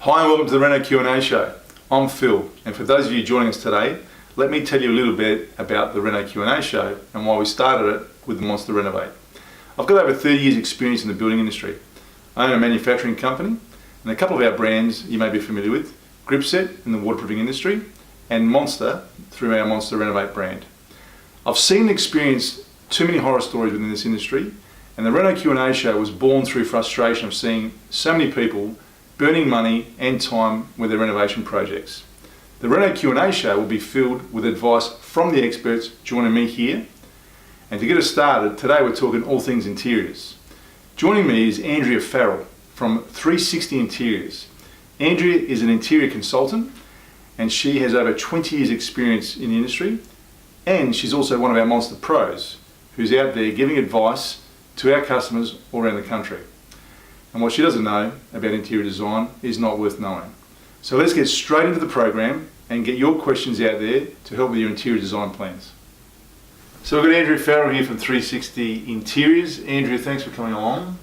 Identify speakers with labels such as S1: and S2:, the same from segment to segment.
S1: Hi and welcome to the Reno Q&A Show. I'm Phil, and for those of you joining us today, let me tell you a little bit about the Reno Q&A Show and why we started it with the Monsta Renovate. I've got over 30 years experience in the building industry. I own a manufacturing company, and a couple of our brands you may be familiar with, Gripset in the waterproofing industry, and Monsta through our Monsta Renovate brand. I've seen and experienced too many horror stories within this industry, and the Reno Q&A Show was born through frustration of seeing so many people burning money and time with their renovation projects. The Reno Q&A Show will be filled with advice from the experts joining me here. And to get us started, today we're talking all things interiors. Joining me is Andrea Farrell from 360 Interiors. Andrea is an interior consultant and she has over 20 years experience in the industry, and she's also one of our Monsta Pros who's out there giving advice to our customers all around the country. And what she doesn't know about interior design is not worth knowing. So let's get straight into the program and get your questions out there to help with your interior design plans. So we've got Andrea Farrell here from 360 Interiors. Andrea, thanks for coming along.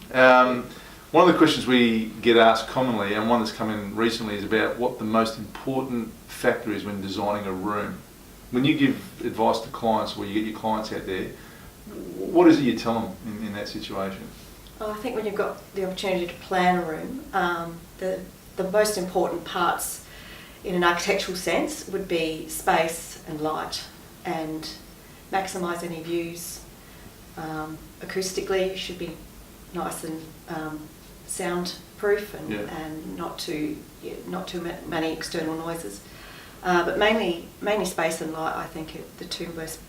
S1: One of the questions we get asked commonly, and one that's come in recently, is about what the most important factor is when designing a room. When you give advice to clients or you get your clients out there, what is it you tell them in that situation?
S2: I think when you've got the opportunity to plan a room, the most important parts in an architectural sense would be space and light, and maximise any views. Acoustically, it should be nice and soundproof and not too many external noises. But mainly space and light, I think, are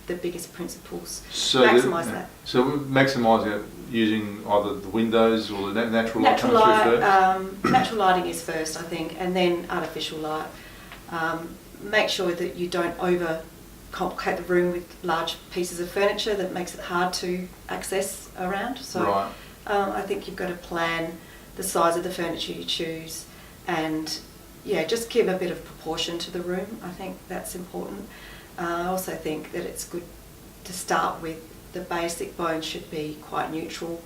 S2: the biggest principles. So maximise that.
S1: So maximising it using either the windows or the natural light coming through first?
S2: Natural lighting is first, I think, and then artificial light. Make sure that you don't over-complicate the room with large pieces of furniture that makes it hard to access around. So right. I think you've got to plan the size of the furniture you choose, and just give a bit of proportion to the room. I think that's important. I also think that it's good to start with the basic bones should be quite neutral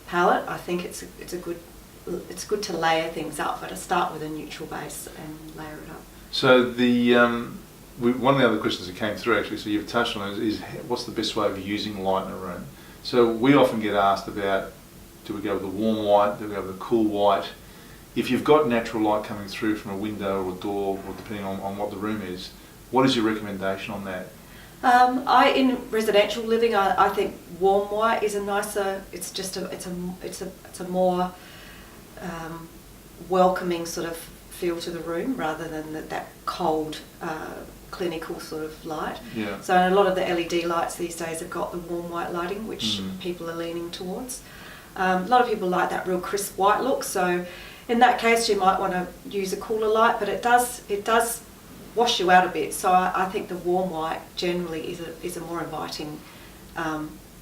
S2: palette. I think it's good to layer things up, but to start with a neutral base and layer it up.
S1: So one of the other questions that came through actually, so you've touched on it, is what's the best way of using light in a room? So we often get asked about, do we go with the warm white, do we go with the cool white? If you've got natural light coming through from a window or a door, or depending on what the room is, what is your recommendation on that? In residential living, I think warm white is a nicer. It's a more welcoming sort of feel to the room rather than that cold, clinical sort of light. Yeah. So a lot of the LED lights these days have got the warm white lighting, which people are leaning towards. A lot of people like that real crisp white look. So in that case, you might want to use a cooler light, but it does wash you out a bit. So I think the warm white generally is a more inviting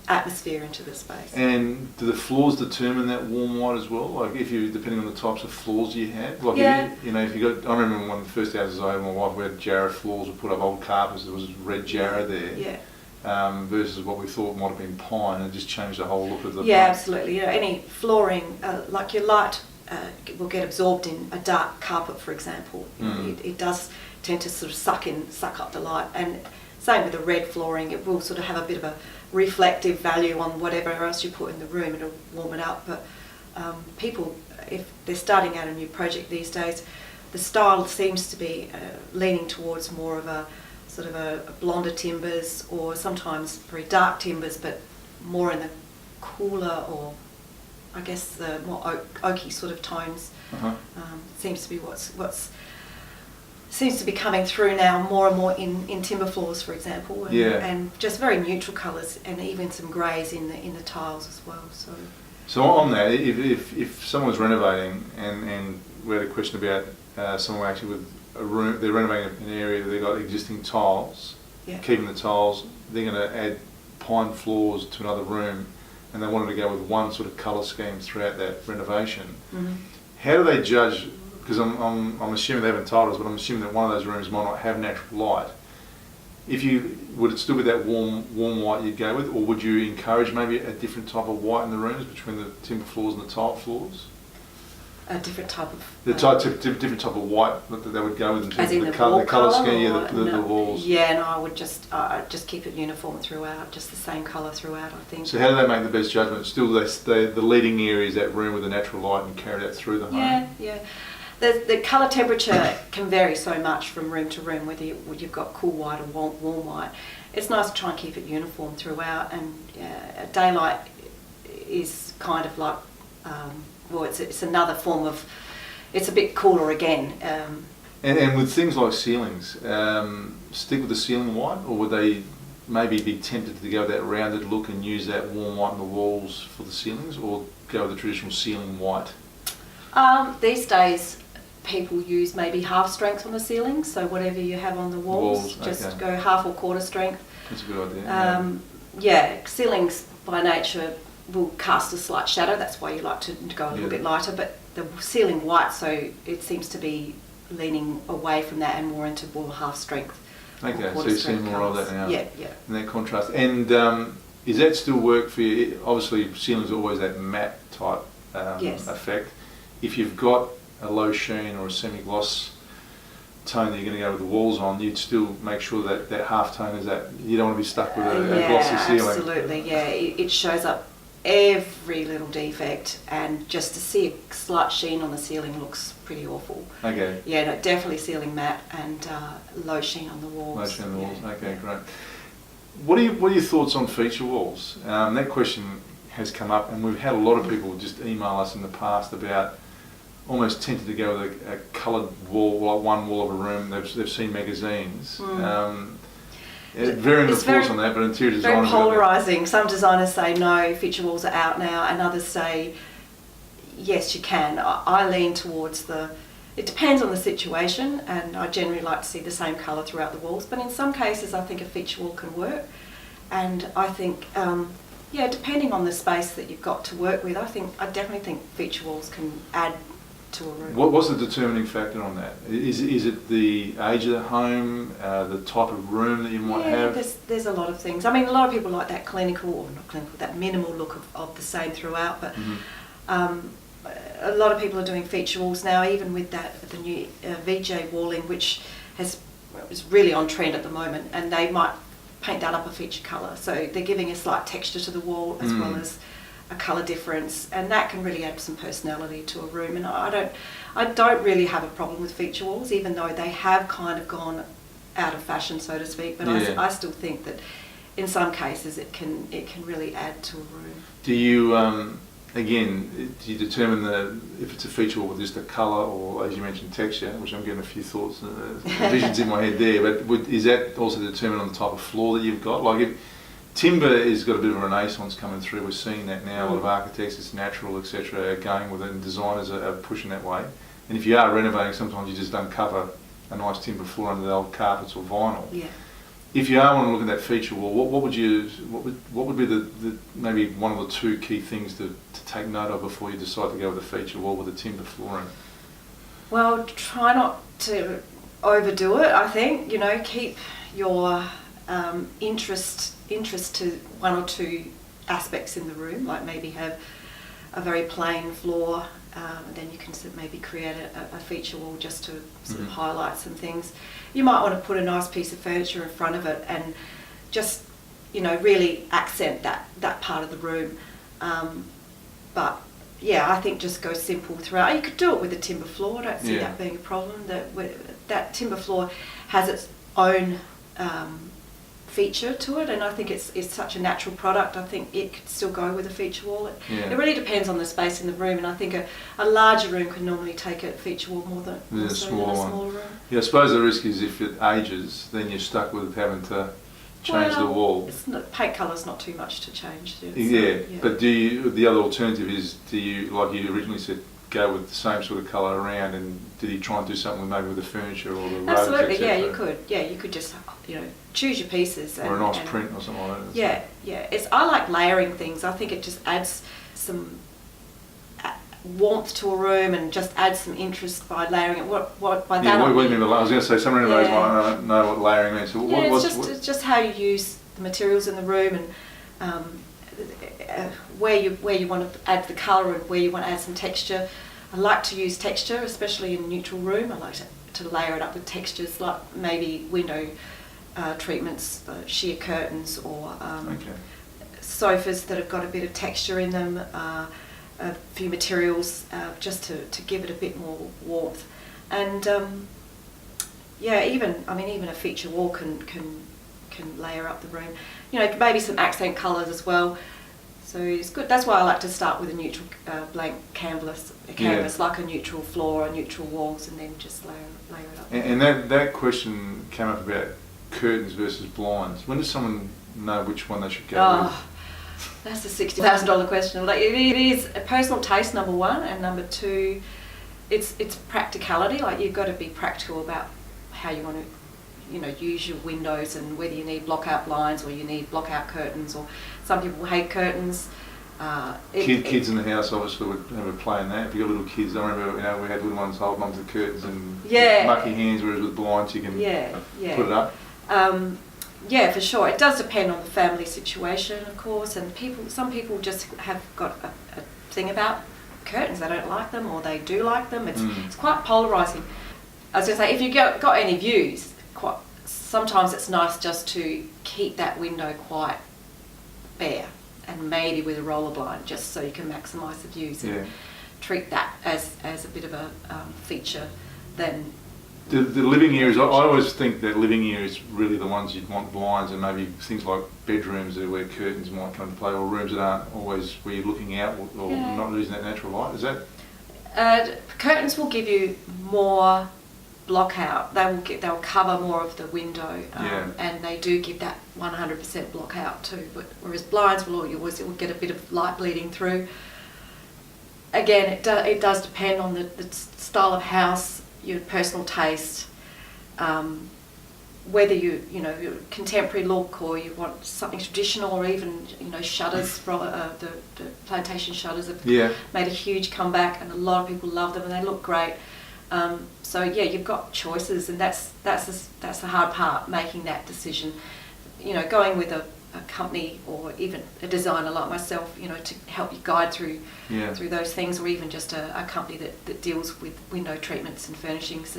S1: atmosphere into the space. And do the floors determine that warm white as well? Like depending on the types of floors you have? Like if you got, I remember one of the first houses I had with my wife, we had Jarrah floors, we put up old carpets, there was red Jarrah there. Yeah. Versus what we thought might have been pine, and it just changed the whole look of the place.
S2: Absolutely. Any flooring, like your light, will get absorbed in a dark carpet, for example. It does tend to sort of suck up the light, and same with the red flooring. It will sort of have a bit of a reflective value on whatever else you put in the room. It'll warm it up. But people, if they're starting out a new project these days, the style seems to be leaning towards more of a sort of a blonder timbers, or sometimes very dark timbers, but more in the cooler, or I guess the more oaky sort of tones. Seems to be what's seems to be coming through now more and more in timber floors, for example, and just very neutral colours, and even some greys in the tiles as well.
S1: So on that, if someone's renovating and we had a question about someone actually with a room, they're renovating an area, they've got existing tiles, keeping the tiles, they're going to add pine floors to another room, and they wanted to go with one sort of colour scheme throughout that renovation. How do they judge? Because I'm assuming they haven't told us, but I'm assuming that one of those rooms might not have natural light. Would it still be that warm white you'd go with, or would you encourage maybe a different type of white in the rooms between the timber floors and the tile floors?
S2: a different type of...
S1: different type of white that they would go with in terms
S2: As in
S1: of
S2: the wall
S1: colour
S2: colour,
S1: scheme,
S2: or
S1: the walls.
S2: Yeah, no, I would just keep it uniform throughout, just the same colour throughout, I think.
S1: So how do they make the best judgment? Still, the leading area is that room with the natural light and carry that through the home?
S2: Yeah. The colour temperature can vary so much from room to room, whether you've got cool white or warm white. It's nice to try and keep it uniform throughout, and daylight is kind of like, it's another form of, it's a bit cooler again.
S1: And with things like ceilings, stick with the ceiling white, or would they maybe be tempted to go with that rounded look and use that warm white on the walls for the ceilings, or go with the traditional ceiling white?
S2: These days, people use maybe half strength on the ceiling, so whatever you have on the walls, just go half or quarter strength.
S1: That's a good idea.
S2: Ceilings by nature will cast a slight shadow, that's why you like to go a little bit lighter, but the ceiling white, so it seems to be leaning away from that and more into more half strength.
S1: Okay, so you're seeing more of that now.
S2: Yeah.
S1: And that contrast. And is that still work for you? Obviously, ceilings are always that matte type effect. If you've got a low sheen or a semi-gloss tone that you're going to go with the walls on, you'd still make sure that that half tone is that, you don't want to be stuck with a glossy ceiling.
S2: Absolutely, yeah. It shows up every little defect, and just to see a slight sheen on the ceiling looks pretty awful.
S1: Okay.
S2: Yeah, no, definitely ceiling matte and low sheen on the walls.
S1: Low sheen on the walls, okay, great. What are your thoughts on feature walls? That question has come up, and we've had a lot of people just email us in the past about almost tempted to go with a coloured wall, like one wall of a room. They've seen magazines. Varying thoughts on that, but interior designers...
S2: Very polarising. Some designers say no, feature walls are out now, and others say yes, you can. I lean towards it depends on the situation, and I generally like to see the same colour throughout the walls, but in some cases I think a feature wall can work, and I think depending on the space that you've got to work with, I definitely think feature walls can add to a room.
S1: What's the determining factor on that? Is it the age of the home, the type of room that you might have?
S2: There's a lot of things. I mean, a lot of people like that that minimal look of the same throughout, but a lot of people are doing feature walls now, even with the new VJ walling, which is really on trend at the moment, and they might paint that up a feature colour, so they're giving a slight texture to the wall as well as a colour difference, and that can really add some personality to a room. And I don't really have a problem with feature walls, even though they have kind of gone out of fashion, so to speak, but I still think that in some cases it can really add to a room.
S1: Do you again, do you determine if it's a feature wall with just a colour, or, as you mentioned, texture, which I'm getting a few thoughts, visions in my head there, but is that also determined on the type of floor that you've got? Like, if timber has got a bit of a renaissance coming through, we're seeing that now, a lot of architects, it's natural, etc., are going with it, and designers are pushing that way. And if you are renovating, sometimes you just don't cover a nice timber floor under the old carpets or vinyl.
S2: Yeah.
S1: If you are wanting to look at that feature wall, what would be the maybe one of the two key things to take note of before you decide to go with a feature wall with a timber flooring?
S2: Well, try not to overdo it. I think keep your interest to one or two aspects in the room, like maybe have a very plain floor, then you can maybe create a feature wall just to sort of highlight some things. You might want to put a nice piece of furniture in front of it and just really accent that part of the room. But yeah, I think just go simple throughout. You could do it with a timber floor. I don't see that being a problem. That timber floor has its own feature to it, and I think it's such a natural product. I think it could still go with a feature wall. It really depends on the space in the room, and I think a larger room can normally take a feature wall more than a smaller room.
S1: Yeah, I suppose the risk is if it ages, then you're stuck with having to change the wall.
S2: Paint colour's not too much to change.
S1: But the other alternative is, do you, like you originally said, go with the same sort of colour around, and did you try and do something maybe with the furniture or the rugs?
S2: Absolutely, yeah, you could. Yeah, you could just choose your pieces.
S1: Or a nice print or something like that.
S2: Yeah. I like layering things. I think it just adds some warmth to a room and just adds some interest by layering it. What by that?
S1: What do you mean by layering? I was going to say some renovators might know what layering means. So
S2: it's just how you use the materials in the room, and where you want to add the colour and where you want to add some texture. I like to use texture, especially in a neutral room. I like to layer it up with textures, like maybe window treatments, sheer curtains, or sofas that have got a bit of texture in them, a few materials, just to give it a bit more warmth. And even a feature wall can layer up the room. You know, maybe some accent colours as well. So it's good. That's why I like to start with a neutral blank canvas, like a neutral floor or neutral walls, and then just layer it up.
S1: And that question came up about curtains versus blinds. When does someone know which one they should go with?
S2: That's a $60,000 question. Like, it is a personal taste, number one, and number two, it's practicality. Like, you've got to be practical about how you want to, use your windows, and whether you need block-out blinds or you need block-out curtains, or some people hate curtains.
S1: Kids in the house obviously would have a play in that. If you've got little kids, I remember we had little ones holding onto the curtains and mucky hands, whereas with blinds you can put it up.
S2: For sure. It does depend on the family situation, of course, and some people just have got a thing about curtains. They don't like them, or they do like them. It's quite polarising. I was going to say, if you got any views, sometimes it's nice just to keep that window quite bare, and maybe with a roller blind, just so you can maximise the views and treat that as a bit of a feature. Then
S1: the living areas, I always think that living areas really the ones you'd want blinds, and maybe things like bedrooms where curtains might come into play, or rooms that aren't always where you're looking out or not losing that natural light. Is that?
S2: Curtains will give you more block out. They'll cover more of the window, and they do give that 100% block out too. But whereas blinds will always get a bit of light bleeding through. Again, it does depend on the style of house, your personal taste, whether your contemporary look, or you want something traditional, or even shutters from the plantation shutters have made a huge comeback, and a lot of people love them and they look great. You've got choices, and that's the hard part, making that decision. Going with a company, or even a designer like myself, to help you guide through those things, or even just a company that deals with window treatments and furnishings.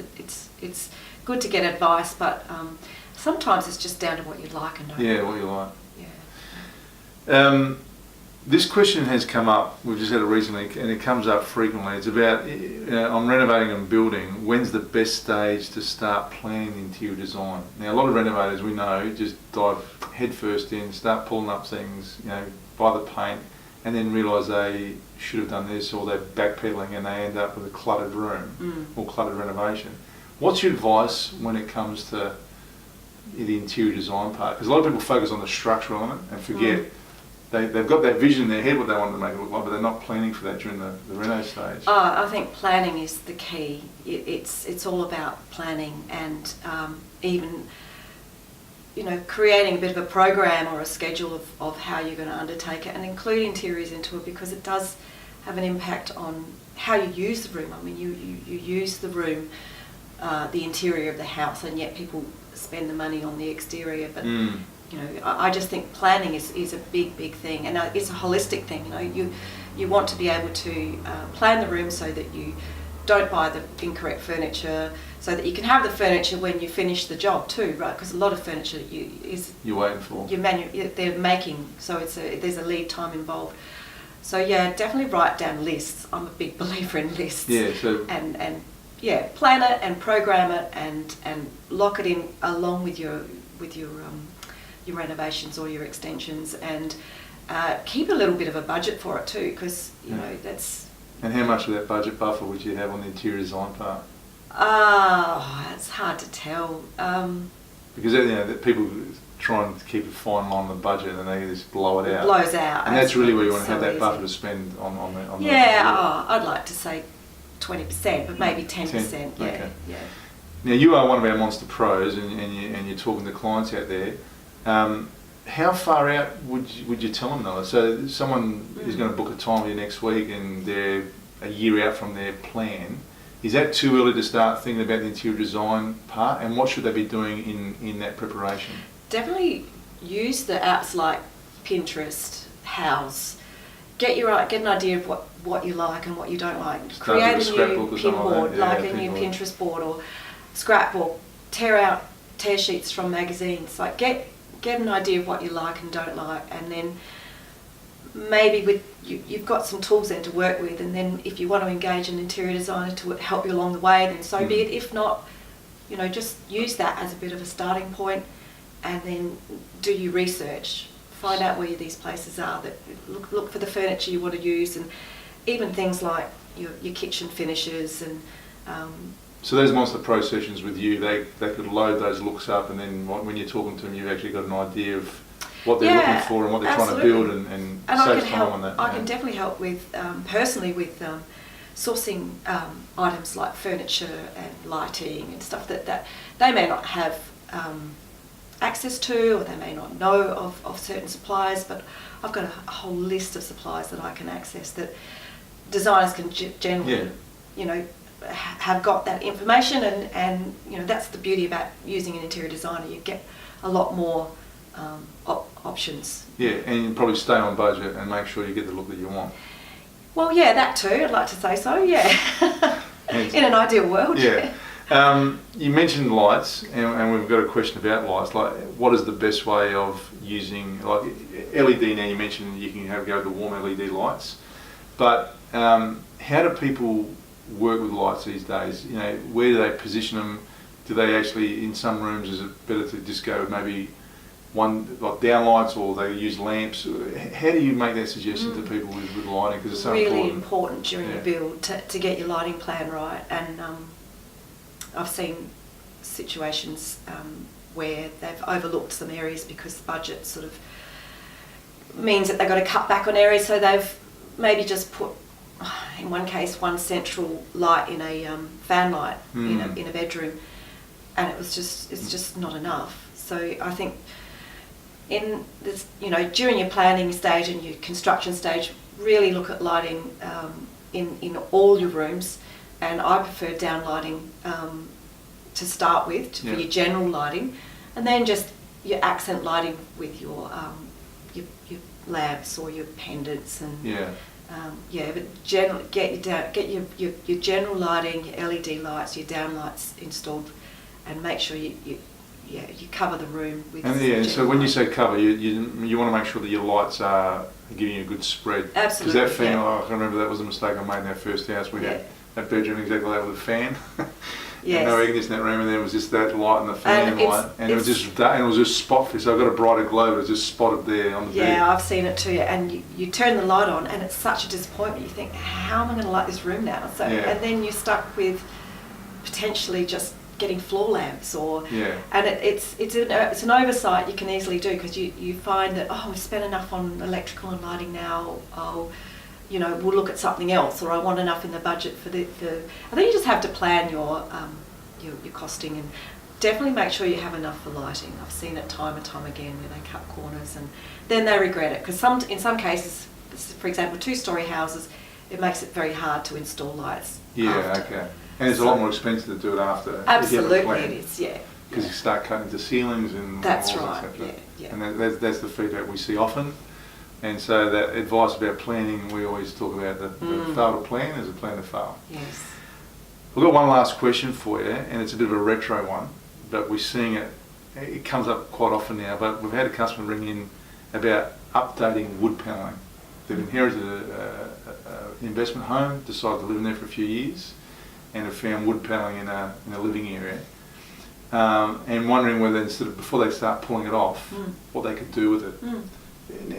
S2: It's good to get advice, but sometimes it's just down to what you like and don't.
S1: Yeah, what you like. Yeah. This question has come up, we've just had it recently, and it comes up frequently. It's about, I'm renovating and building, when's the best stage to start planning the interior design? Now, a lot of renovators, we know, just dive headfirst in, start pulling up things, buy the paint, and then realise they should have done this, or they're backpedaling and they end up with a cluttered room or cluttered renovation. What's your advice when it comes to the interior design part? Because a lot of people focus on the structural element and forget they've got that vision in their head what they want to make it look like, but they're not planning for that during the reno stage.
S2: I think planning is the key. It's all about planning, and even creating a bit of a program or a schedule of how you're going to undertake it, and include interiors into it, because it does have an impact on how you use the room. I mean, you use the room, the interior of the house, and yet people spend the money on the exterior. But I just think planning is a big thing, and it's a holistic thing. You want to be able to plan the room so that you don't buy the incorrect furniture, so that you can have the furniture when you finish the job too, right? Because a lot of furniture
S1: you're waiting for.
S2: They're making, so there's a lead time involved. So definitely write down lists. I'm a big believer in lists.
S1: Yeah. So
S2: and plan it and program it and lock it in along with your renovations or your extensions, and keep a little bit of a budget for it too, because that's.
S1: And how much of that budget buffer would you have on the interior design part?
S2: It's hard to tell.
S1: Because people try and keep a fine line on the budget, and they just blow it out.
S2: It blows out.
S1: And that's really where you want to have that buffer to spend on the.
S2: I'd like to say 20%, but maybe 10%.
S1: Okay. Now, you are one of our Monsta Pros, and you're talking to clients out there. How far out would you tell them though? So someone is going to book a time with you next week, and they're a year out from their plan. Is that too early to start thinking about the interior design part, and what should they be doing in that preparation?
S2: Definitely use the apps like Pinterest, House, get an idea of what you like and what you don't like.
S1: Start
S2: Create
S1: with
S2: a
S1: scrapbook
S2: new
S1: or
S2: pin
S1: something like
S2: board,
S1: that.
S2: like
S1: Yeah,
S2: a new
S1: pin board.
S2: Pinterest board or scrapbook. Tear sheets from magazines. Like get an idea of what you like and don't like, and then maybe you've got some tools then to work with, and then if you want to engage an interior designer to help you along the way, then so be it. If not, just use that as a bit of a starting point, and then do your research. Find out where these places are. That look for the furniture you want to use, and even things like your kitchen finishes and.
S1: So those Monsta Pro sessions with you, they could load those looks up, and then when you're talking to them, you've actually got an idea of what they're looking for and what they're trying to build, and save time on that.
S2: I can definitely help with, personally with sourcing items like furniture and lighting and stuff that they may not have access to, or they may not know of certain suppliers, but I've got a whole list of suppliers that I can access that designers can generally, have got that information, and that's the beauty about using an interior designer. You get a lot more options.
S1: Yeah, and you probably stay on budget and make sure you get the look that you want.
S2: Well, yeah, that too. I'd like to say so. Yeah, in an ideal world.
S1: Yeah. You mentioned lights, and we've got a question about lights. Like, what is the best way of using, like LED? Now you mentioned you can go with the warm LED lights, but how do people work with lights these days? Where do they position them? Do they actually, in some rooms, is it better to just go with maybe one like down lights, or they use lamps? How do you make that suggestion to people with lighting? Because it's so
S2: really
S1: important
S2: during the build to get your lighting plan right. And I've seen situations where they've overlooked some areas because budget sort of means that they've got to cut back on areas, so they've maybe just put, in one case, one central light in a fan light in a bedroom, and it's just not enough. So I think in this, during your planning stage and your construction stage, really look at lighting in all your rooms, and I prefer down lighting to start with for your general lighting, and then just your accent lighting with your lamps or your pendants and but generally get your general lighting, your LED lights, your down lights installed, and make sure you cover the room with.
S1: And so when you say cover, you want to make sure that your lights are giving you a good spread.
S2: Absolutely.
S1: Because that fan, I can remember that was a mistake I made in our first house. We had that bedroom exactly that with a fan.
S2: Yes.
S1: No air conditioning in that room, and there was just that light and the fan light, and it was just spot fit. So I got a brighter glow, but it was just spotted there on the bed.
S2: Yeah, I've seen it too. And you turn the light on, and it's such a disappointment. You think, how am I going to light this room now? So and then you're stuck with potentially just getting floor lamps, and it's an oversight you can easily do, because you find that we've spent enough on electrical and lighting now. We'll look at something else, or I want enough in the budget for the. I think you just have to plan your costing, and definitely make sure you have enough for lighting. I've seen it time and time again where they cut corners and then they regret it, because in some cases, for example, 2-story houses, it makes it very hard to install lights.
S1: Okay. And it's a lot more expensive to do it after.
S2: Absolutely, it is.
S1: Because you start cutting into ceilings and
S2: that's
S1: walls,
S2: right.
S1: etc.
S2: Yeah.
S1: And that's the feedback we see often. And so that advice about planning, we always talk about the fail to plan is a plan to fail.
S2: Yes.
S1: We've got one last question for you, and it's a bit of a retro one, but we're seeing it comes up quite often now, but we've had a customer ring in about updating wood panelling. They've inherited an investment home, decided to live in there for a few years, and have found wood panelling in a living area. And wondering whether, before they start pulling it off, what they could do with it.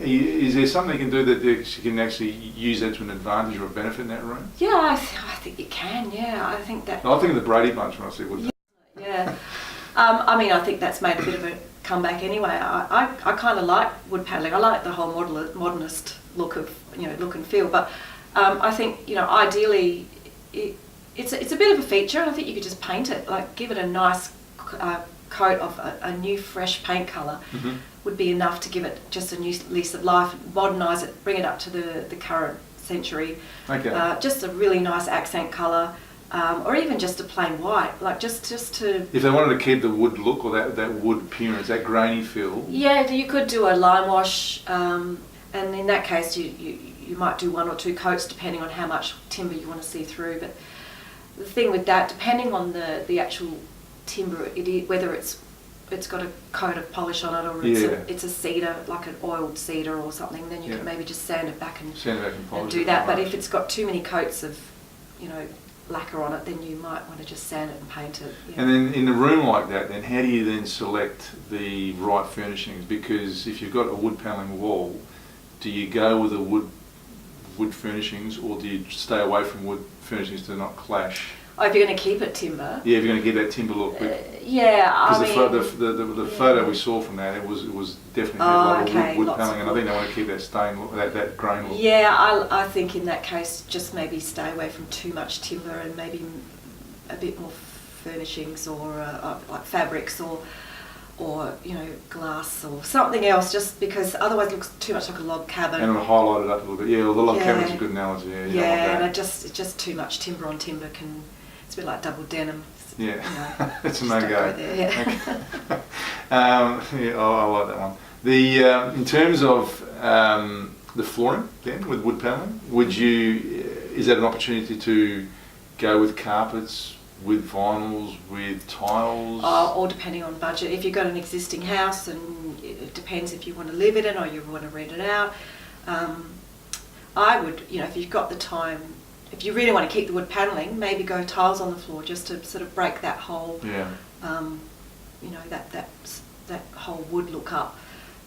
S1: Is there something you can do that you can actually use that to an advantage or a benefit in that room?
S2: Yeah, I think you can. Yeah, I think that.
S1: I think of the Brady Bunch when I see wood.
S2: Yeah, I think that's made a bit of a comeback anyway. I kind of like wood paneling. I like the whole modernist look and feel. But I think ideally, it's a bit of a feature, and I think you could just paint it, like give it a nice coat of a new fresh paint colour. Would be enough to give it just a new lease of life, modernise it, bring it up to the current century.
S1: Okay.
S2: Just a really nice accent colour, or even just a plain white, like just to.
S1: If they wanted to keep the wood look or that wood appearance, that grainy feel.
S2: Yeah, you could do a lime wash. And in that case, you might do 1 or 2 coats depending on how much timber you want to see through. But the thing with that, depending on the actual timber, whether it's got a coat of polish on it or it's a cedar, like an oiled cedar or something, then you can maybe just sand it back and
S1: polish
S2: do
S1: it,
S2: that.
S1: right.
S2: But if it's got too many coats of, lacquer on it, then you might want to just sand it and paint it. Yeah.
S1: And then in a room like that, then how do you then select the right furnishings? Because if you've got a wood panelling wall, do you go with the wood furnishings, or do you stay away from wood furnishings to not clash?
S2: Oh, if you're going to keep it timber.
S1: Yeah, if you're going to get that timber look.
S2: I mean,
S1: the photo we saw from that, it was definitely a lot of wood panelling, and I think they want to keep that stain look, that grain look.
S2: Yeah, I think in that case, just maybe stay away from too much timber and maybe a bit more furnishings or like fabrics or glass or something else, just because otherwise it looks too much like a log cabin.
S1: And it'll highlight it up a little bit. Yeah, well, the log cabin's a good analogy.
S2: Yeah, and it's just too much timber on timber can. It's a bit like double denim.
S1: Yeah, it's a no-go.
S2: Yeah.
S1: I like that one. In terms of the flooring, then with wood panelling, is that an opportunity to go with carpets, with vinyls, with tiles?
S2: Or depending on budget. If you've got an existing house, and it depends if you want to live in it or you want to rent it out. I would, if you've got the time. If you really want to keep the wood panelling, maybe go tiles on the floor just to sort of break that whole, that whole wood look up,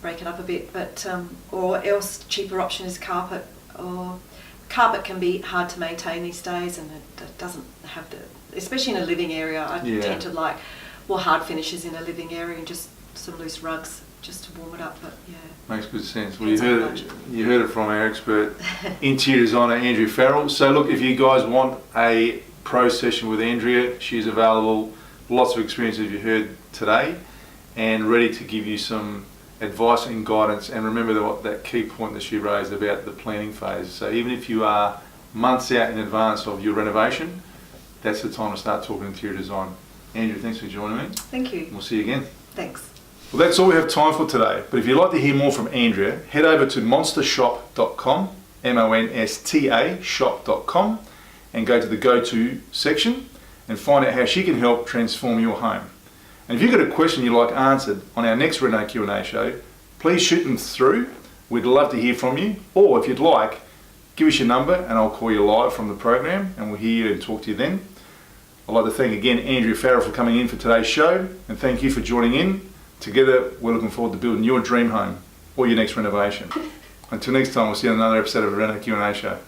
S2: break it up a bit. But or else cheaper option is carpet. Or carpet can be hard to maintain these days, and it doesn't have especially in a living area. I tend to like hard finishes in a living area and just some loose rugs just to warm it up. But yeah.
S1: Makes good sense. Well, you heard it from our expert interior designer Andrea Farrell. So look, if you guys want a pro session with Andrea, she's available. Lots of experience as you heard today, and ready to give you some advice and guidance. And remember that key point that she raised about the planning phase. So even if you are months out in advance of your renovation, that's the time to start talking interior design. Andrea, thanks for joining me.
S2: Thank you.
S1: We'll see you again.
S2: Thanks.
S1: Well, that's all we have time for today. But if you'd like to hear more from Andrea, head over to monstashop.com, MONSTA shop.com, and go to the Go-To section and find out how she can help transform your home. And if you've got a question you'd like answered on our next Reno Q&A show, please shoot them through. We'd love to hear from you. Or if you'd like, give us your number and I'll call you live from the program and we'll hear you and talk to you then. I'd like to thank again Andrea Farrell for coming in for today's show, and thank you for joining in. Together, we're looking forward to building your dream home or your next renovation. Until next time, we'll see you on another episode of the Reno Q&A Show.